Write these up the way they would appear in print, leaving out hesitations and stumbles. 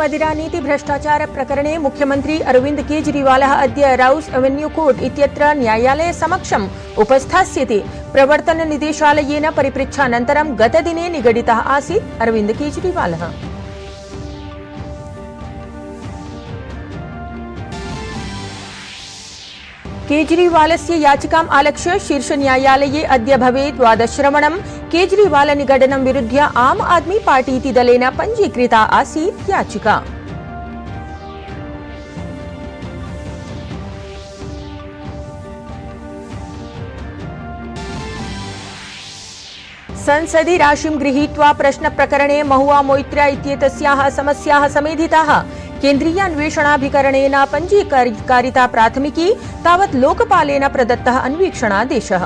मदिरा नीति भ्रष्टाचार प्रकरणे मुख्यमंत्री अरविंद केजरीवालः अद्य राउस एवेन्यू कोर्ट इत्यत्र न्यायालय समक्षम् उपस्थास्यति। प्रवर्तन निदेशालयेन परिपृच्छानन्तरं गतदिने निगडितः आसीत् अरविंद केजरीवालः। केजरीवालस्य याचिकाम् आलक्ष्य शीर्षन्यायालये अद्य भवेत् वादश्रवणम्। केजरीवाल निगडनं विरुध्य आम आदमी पार्टी इति दलेन पञ्जीकृता आसीत् याचिका। संसदि राशिं गृहीत्वा प्रश्नप्रकरणे महुआ मोइत्रा इत्येतस्याः समस्याः समेधिताः। केन्द्रीयान्वेषणाभिकरणेन पञ्जीकारिता प्राथमिकी, तावत् लोकपालेन प्रदत्तः अन्वीक्षणादेशः।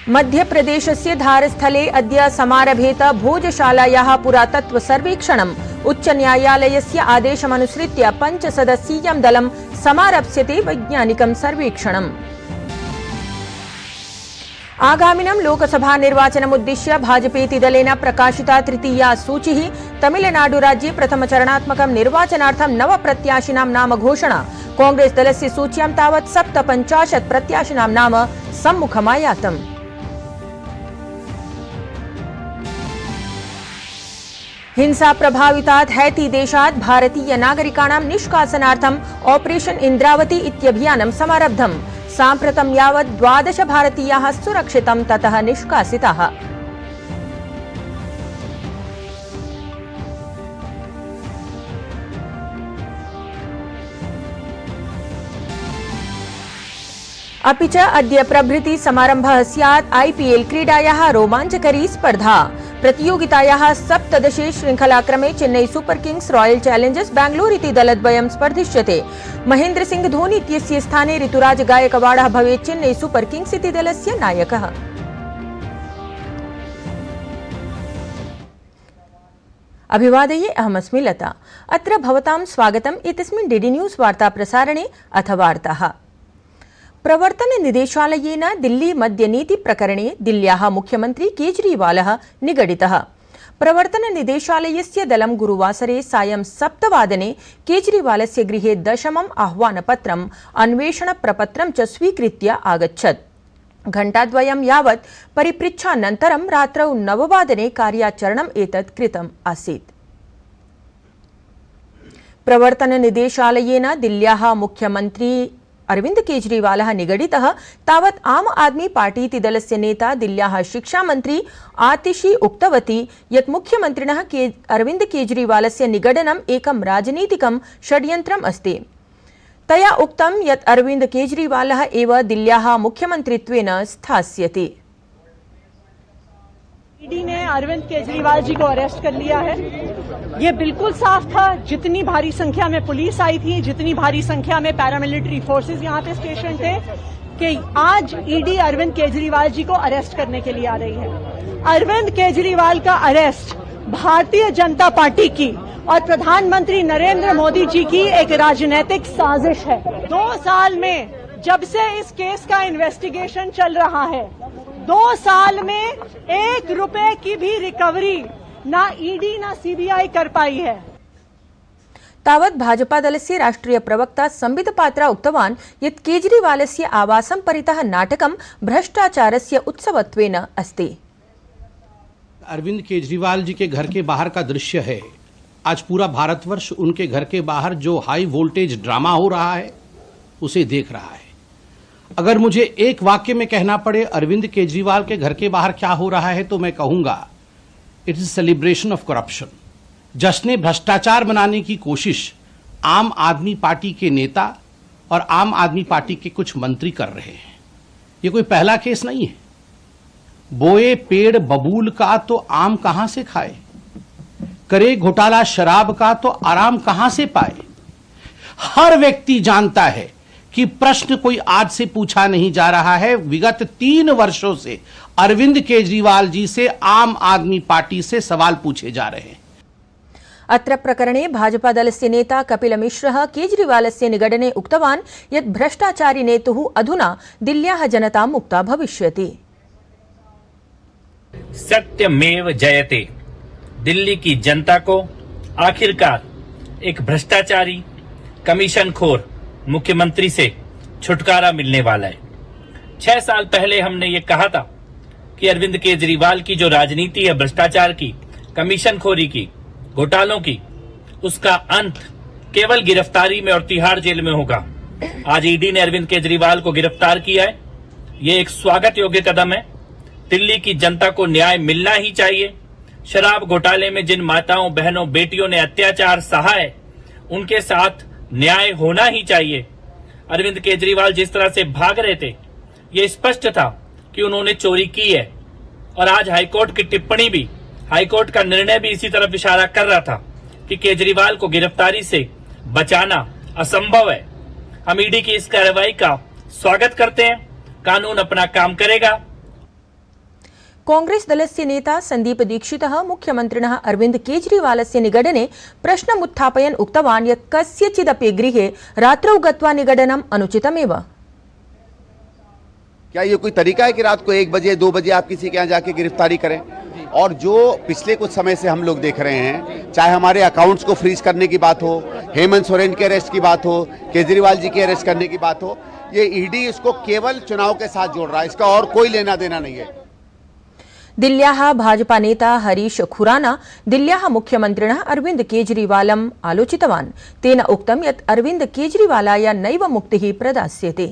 मध्यप्रदेशस्य धारस्थले अद्य समारभेत भोजशालायाः पुरातत्व सर्वेक्षणम्। उच्चन्यायालयस्य आदेशमनुसृत्य 5 सदस्यीयं दलं समारप्स्यते वैज्ञानिकं सर्वेक्षणम्। आगामिनं लोकसभा निर्वाचनमुद्दिश्य भाजपेति दलेन प्रकाशिता तृतीया सूचिः। तमिलनाडुराज्ये प्रथमचरणात्मकं निर्वाचनार्थं 9 प्रत्याशिनां नाम घोषणा। कांग्रेस दलस्य सूच्यां तावत् 57 प्रत्याशिनां नाम सम्मुखमायातम्। हिंसा प्रभावितात् हैती देशात् भारतीय नागरिकाणां निष्कासनार्थम् ऑपरेशन इन्द्रावती इत्यभियानं समारब्धम्। साम्प्रतं यावत् 12 भारतीयाः सुरक्षितं ततः निष्कासिताः। अपि च अद्य प्रभृति समारम्भः स्यात् IPL क्रीडायाः रोमाञ्चकरी स्पर्धा। प्रतियोगितायाः 17 श्रृंखलाक्रमे Chennai Super Kings Royal Challengers Bangalore इति दलद्वयं स्पर्धिष्यते। महेन्द्र सिंह धोनी इत्यस्य स्थाने ऋतुराज गायकवाडः भवेत् चेन्नई सुपर किंग्स इति दलस्य नायकः। अभिवादये, अहमस्मि लता। अत्र भवतां स्वागतम् एतस्मिन् डीडी न्यूज वार्ता प्रसारणे। अथ वार्ताः। प्रवर्तन निदेशालयेन दिल्ली मद्यनीति प्रकरणे दिल्ल्याः मुख्यमन्त्री केजरीवालः निगडितः। प्रवर्तन निदेशालयस्य दलं गुरुवासरे सायं 7 वादने केजरीवालस्य गृहे 10मम् आह्वानपत्रम् अन्वेषणप्रपत्रं च स्वीकृत्य आगच्छत्। घण्टाद्वयं यावत् परिपृच्छानन्तरं रात्रौ 9 वादने कार्याचरणम् एतत् कृतम् आसीत्। प्रवर्तन निदेशालयेन दिल्ल्याः मुख्यमन्त्री अरविंद केजरीवालः निगडितः। तावत् आम आदमी पार्टी इति दलस्य नेता दिल्ल्याः शिक्षामन्त्री आतिशी उक्तवती यत् मुख्यमन्त्रिणः अरविंद केजरीवालस्य निगडनम् एकं राजनीतिकं षड्यन्त्रम् अस्ति। तया उक्तं यत् अरविंद केजरीवालः एव दिल्ल्याः मुख्यमन्त्रित्वेन स्थास्यति। ईडी ने अरविंद केजरीवाल जी को अरेस्ट कर लिया है। ये बिल्कुल साफ था, जितनी भारी संख्या में पुलिस आई थी, जितनी भारी संख्या में पैरामिलिट्री फोर्सेस यहाँ पे स्टेशन थे, कि आज ईडी अरविंद केजरीवाल जी को अरेस्ट करने के लिए आ रही है। अरविंद केजरीवाल का अरेस्ट भारतीय जनता पार्टी की और प्रधानमंत्री नरेंद्र मोदी जी की एक राजनीतिक साजिश है। 2 साल में जब से इस केस का इन्वेस्टिगेशन चल रहा है, 2 साल में 1 रुपए की भी रिकवरी ना ईडी ना सीबीआई कर पाई है। तावत् भाजपा दलस्य राष्ट्रिय प्रवक्ता संबित पात्रा उक्तवान् यत् केजरीवालस्य आवासं परितः नाटकं भ्रष्टाचारस्य उत्सवत्वेन अस्ति। अरविंद केजरीवाल जी के घर के बाहर का दृश्य है। आज पूरा भारतवर्ष उनके घर के बाहर जो हाई वोल्टेज ड्रामा हो रहा है उसे देख रहा है। अगर मुझे एक वाक्य में कहना पड़े अरविंद केजरीवाल के घर के बाहर क्या हो रहा है तो मैं कहूंगा it is celebration of corruption. जश्न भ्रष्टाचार मनाने की कोशिश आम आदमी पार्टी के नेता और आम आदमी पार्टी के कुछ मंत्री कर रहे हैं। ये कोई पहला केस नहीं है। बोए पेड़ बबूल का तो आम कहां से खाए, करे घोटाला शराब का तो आराम कहां से पाए। हर व्यक्ति जानता है कि प्रश्न कोई आज से पूछा नहीं जा रहा है। विगत 3 वर्षों से अरविंद केजरीवाल जी से आम आदमी पार्टी से सवाल पूछे जा रहे हैं। अत्र प्रकरणे भाजपा दलस्य नेता कपिल मिश्रः केजरीवालस्य निगडने उक्तवान् यत् भ्रष्टाचारी नेतुः अधुना दिल्ल्याः जनतां मुक्ता भविष्यति। सत्यमेव जयते। दिल्ली की जनता को आखिरकार एक भ्रष्टाचारी कमीशनखोर मुख्यमंत्री से छुटकारा मिलने वाला है। 6 साल पहले हमने ये कहा था कि अरविंद केजरीवाल की जो राजनीति है भ्रष्टाचार की, कमीशनखोरी की, घोटालों की, उसका अंत केवल गिरफ्तारी में और तिहाड़ जेल में होगा। आज ईडी ने अरविंद केजरीवाल को गिरफ्तार किया है। ये एक स्वागत योग्य कदम है। दिल्ली की जनता को न्याय मिलना ही चाहिए। शराब घोटाले में जिन माताओं, बहनों, बेटियों ने अत्याचार सहा है, उनके साथ न्याय होना ही चाहिए। अरविंद केजरीवाल जिस तरह से भाग रहे थे, ये स्पष्ट था कि उन्होंने चोरी की है। और आज हाईकोर्ट की टिप्पणी भी, हाईकोर्ट का निर्णय भी इसी तरफ इशारा कर रहा था कि केजरीवाल को गिरफ्तारी से बचाना असंभव है। हम ईडी की इस कार्रवाई का स्वागत करते हैं। कानून अपना काम करेगा। कांग्रेस दलस्य नेता संदीप दीक्षितः मुख्यमन्त्रिणः अरविन्द केजरीवालस्य निगडने प्रश्नमुत्थापयन् उक्तवान् यत् कस्यचिदपि गृहे रात्रौ गत्वा निगडनम् अनुचितमेव। क्या ये कोई तरीका है कि रात को 1 बजे 2 बजे आप किसी के यहाँ जाके गिरफ्तारी करें? और जो पिछले कुछ समय से हम लोग देख रहे हैं, चाहे हमारे अकाउंट्स को फ्रीज करने की बात हो, हेमंत सोरेन के अरेस्ट की बात हो, केजरीवाल जी के अरेस्ट करने की बात हो, ये ईडी इसको केवल चुनाव के साथ जोड़ रहा है। इसका और कोई लेना देना नहीं है। दिल्ल्याः भाजपा नेता हरीश खुराना दिल्ल्याः मुख्यमन्त्रिणः अरविन्द केजरीवालम् आलोचितवान्। तेन उक्तं यत् अरविन्द केजरीवालाय नैव मुक्तिः प्रदास्यते।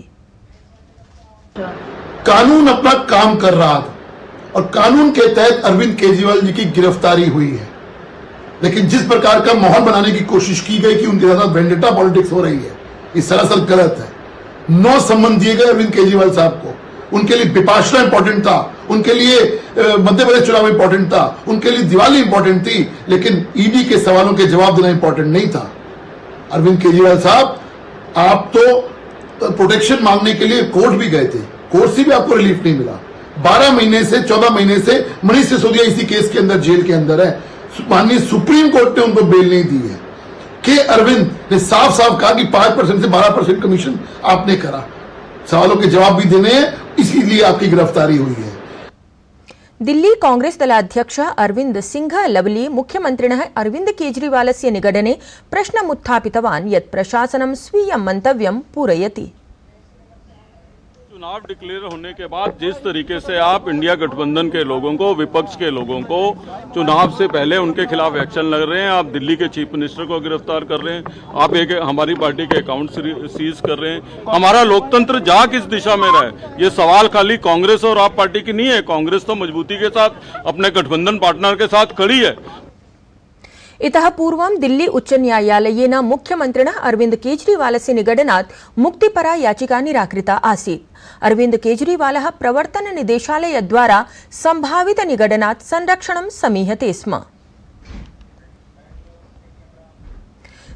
कानून अपना काम कर रहा था और कानून के तहत अरविंद केजरीवाल जी की गिरफ्तारी हुई है, लेकिन जिस प्रकार का माहौल बनाने की कोशिश की गई कि उनके साथ वेंडेटा पॉलिटिक्स हो रही है, ये सरासर गलत है। 9 सम्मन दिए गए अरविंद केजरीवाल साहब को। उनके लिए विपाशना इंपॉर्टेंट था, उनके लिए मध्य प्रदेश चुनाव इंपॉर्टेंट था, उनके लिए दिवाली इंपॉर्टेंट थी, लेकिन ईडी के सवालों के जवाब देना इंपॉर्टेंट नहीं था। अरविंद केजरीवाल साहब, आप तो प्रोटेक्शन मांगने के लिए कोर्ट भी गए थे, कोर्ट से भी आपको रिलीफ नहीं मिला। 12 महीने से 14 महीने से मनीष सिसोदिया इसी केस के अंदर जेल के अंदर है। माननीय सुप्रीम कोर्ट ने उनको बेल नहीं दी है। के अरविंद ने साफ साफ कहा कि 5% से 12% कमीशन आपने करा। सवालों के जवाब भी देने हैं, इसीलिए आपकी गिरफ्तारी हुई है। दिल्ली कांग्रेस दलाध्यक्षः अरविन्द सिंह लवली मुख्यमन्त्रिणः अरविन्द केजरीवालस्य निगडने प्रश्नमुत्थापितवान् यत् प्रशासनं स्वीयं मन्तव्यं पूरयति। चुनाव डिक्लेयर होने के बाद जिस तरीके से आप इंडिया गठबंधन के लोगों को, विपक्ष के लोगों को चुनाव से पहले उनके खिलाफ एक्शन लग रहे हैं, आप दिल्ली के चीफ मिनिस्टर को गिरफ्तार कर रहे हैं, आप एक हमारी पार्टी के अकाउंट सीज कर रहे हैं, हमारा लोकतंत्र जा किस दिशा में रहा है? ये सवाल खाली कांग्रेस और आप पार्टी की नहीं है। कांग्रेस तो मजबूती के साथ अपने गठबंधन पार्टनर के साथ खड़ी है। इतः पूर्वं दिल्ली उच्च न्यायालयेन मुख्यमन्त्रिणः अरविन्द केजरीवालस्य निगडनात् मुक्तिपरा याचिका निराकृता आसीत्। अरविन्द केजरीवालः प्रवर्तन निदेशालयद्वारा सम्भावित निगडनात् संरक्षणं समीहते स्म।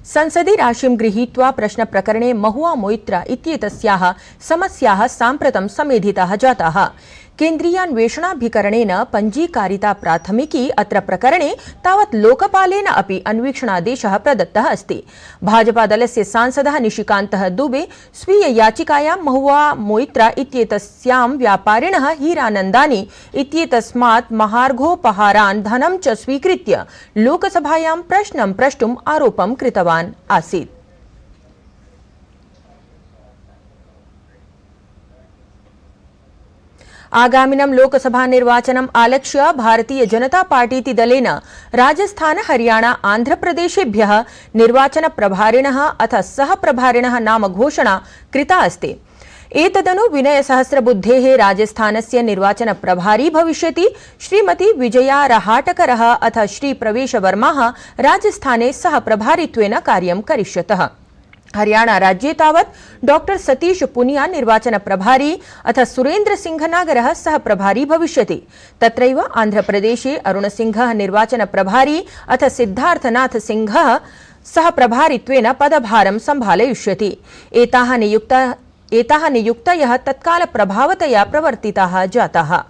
संसदि राशिं गृहीत्वा प्रश्नप्रकरणे महुआ मोइत्रा इत्येतस्याः समस्याः साम्प्रतं समेधिताः जाताः। केन्द्रीयान्वेषणाभिकरणेन पञ्जीकारिता प्राथमिकी अत्र प्रकरणे तावत् लोकपालेन अपि अन्वीक्षणादेशः प्रदत्तः अस्ति। भाजपादलस्य सांसदः निशिकान्तः दुबे स्वीय याचिकायां महुआ मोइत्रा इत्येतस्यां व्यापारिणः हीरानन्दानी इत्येतस्मात् महार्घोपहारान् धनं च स्वीकृत्य लोकसभायां प्रश्नं प्रष्टुम् आरोपं कृतवान् आसीत्। आगामिनं लोकसभा निर्वाचनम् आलक्ष्य भारतीय जनता पार्टीति दलेन राजस्थान, हरियाणा, आन्ध्रप्रदेशेभ्यः निर्वाचन प्रभारिणः अथ सह प्रभारिणः नाम घोषणा कृता अस्ति। एतदनु विनय सहस्रबुद्धेः राजस्थानस्य निर्वाचन प्रभारी भविष्यति श्रीमती विजया रहाटकरः अथ श्री प्रवेश वर्माः राजस्थाने सह प्रभारित्वेन कार्यं करिष्यतः। हरियाणा राज्ये तावत् डॉक्टर सतीश पुनिया निर्वाचन प्रभारी अथ सुरेन्द्र सिंह नागरः सह प्रभारी भविष्यति। तत्रैव आन्ध्रप्रदेशे अरुण सिंहः निर्वाचन प्रभारी अथ सिद्धार्थनाथ सिंहः सह प्रभारित्वेन पदभारं सम्भालयिष्यति। एताः नियुक्तयः तत्काल प्रभावतया प्रवर्तिताः जाताः।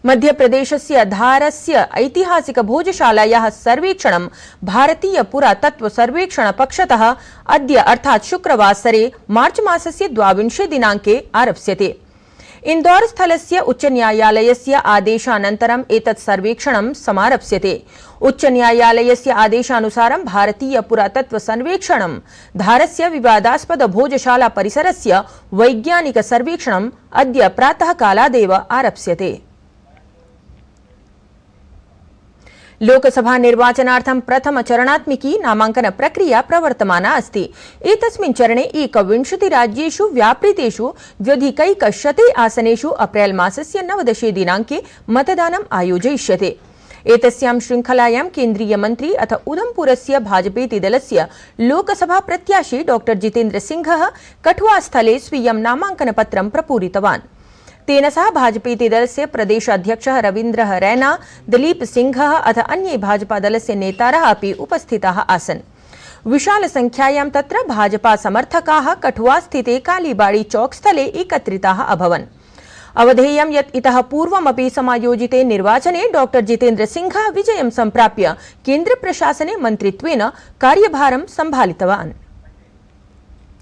मध्यप्रदेशस्य धारस्य ऐतिहासिक भोजशालायाः सर्वेक्षणं भारतीय पुरातत्व सर्वेक्षण पक्षतः अद्य अर्थात् शुक्रवासरे मार्च मासस्य 22 दिनाङ्के आरप्स्यते। इंदौर स्थलस्य उच्च न्यायालयस्य आदेशानन्तरम् एतत् सर्वेक्षणं समारप्स्यते। उच्च न्यायालयस्य आदेशानुसारं भारतीय पुरातत्व सर्वेक्षणं धारस्य विवादास्पद भोजशाला परिसरस्य वैज्ञानिक सर्वेक्षणम् अद्य प्रातः कालादेव आरप्स्यते। लोकसभा निर्वाचनार्थं प्रथम चरणात्मिकी नामांकन प्रक्रिया प्रवर्तमाना अस्ति। एतस्मिन् चरणे 21 राज्येषु व्यापृतेषु 2,100 आसनेषु अप्रैल मासस्य 19 दिनाङ्के मतदानम् आयोजयिष्यते। एतस्यां श्रृंखलायां केन्द्रीय मन्त्री अथ उधमपुरस्य भाजपेति दलस्य लोकसभा प्रत्याशी डॉक्टर जितेन्द्र सिंहः कठुआ स्थले स्वीयं नामांकनपत्रं प्रपूरितवान्। तेन सह भाजपेति दलस्य प्रदेशाध्यक्षः रवीन्द्रः रैना, दिलीप सिंहः अथ अन्ये भाजपा दलस्य नेतारः अपि उपस्थिताः आसन्। विशाल संख्यायां तत्र भाजपा समर्थकाः कठुआ स्थिते कालीबाड़ी चौक स्थले एकत्रिताः अभवन्। अवधेयं यत् इतः पूर्वमपि समायोजिते निर्वाचने डॉक्टर जितेन्द्र सिंहः विजयं सम्प्राप्य केन्द्र प्रशासने मन्त्रित्वेन कार्यभारं सम्भालितवान्।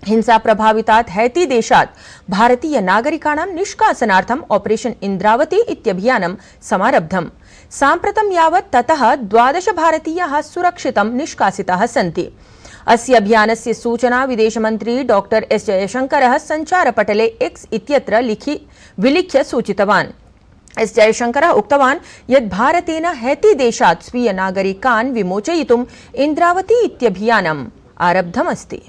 हिंसा प्रभावितात् हैती देशात् भारतीय नागरिकाणां निष्कासनार्थम् ऑपरेशन इन्द्रावती इत्यभियानं समारब्धम्। साम्प्रतं यावत् ततः 12 भारतीयाः सुरक्षितं निष्कासिताः सन्ति। अस्य अभियानस्य सूचना विदेशमन्त्री डॉक्टर एस जयशंकरः सञ्चारपटले एक्स इत्यत्र विलिख्य सूचितवान्। एस जयशंकरः उक्तवान् यत् भारतेन हैती देशात् स्वीय नागरिकान् विमोचयितुम् इन्द्रावती इत्यभियानम् आरब्धमस्ति।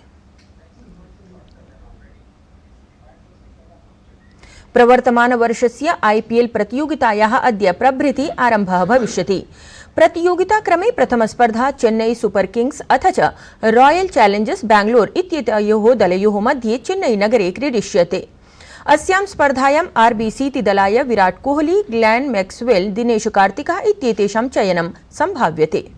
प्रवर्तमान वर्षस्य आईपीएल प्रतियोगितायाः अद्य प्रभृति आरम्भः भविष्यति। प्रतियोगिताक्रमे प्रथम स्पर्धा चेन्नई सुपर किंग्स अथ च रॉयल चैलेंजर्स बैंगलोर इत्येतयोः दलयोः मध्ये चेन्नई नगरे क्रीडिष्यते। अस्यां स्पर्धायां आरबीसीति दलाय विराट कोहली, ग्लेन मैक्सवेल, दिनेश कार्तिकः इत्येतेषां चयनं सम्भाव्यते।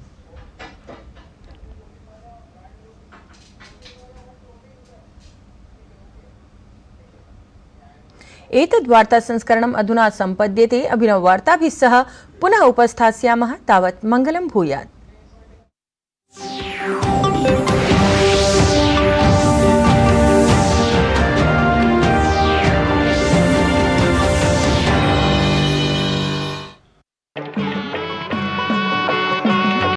एतद् वार्ता संस्करणम् अधुना सम्पद्यते। अभिनववार्ताभिः सह पुनः उपस्थास्यामः। तावत् मङ्गलं भूयात्।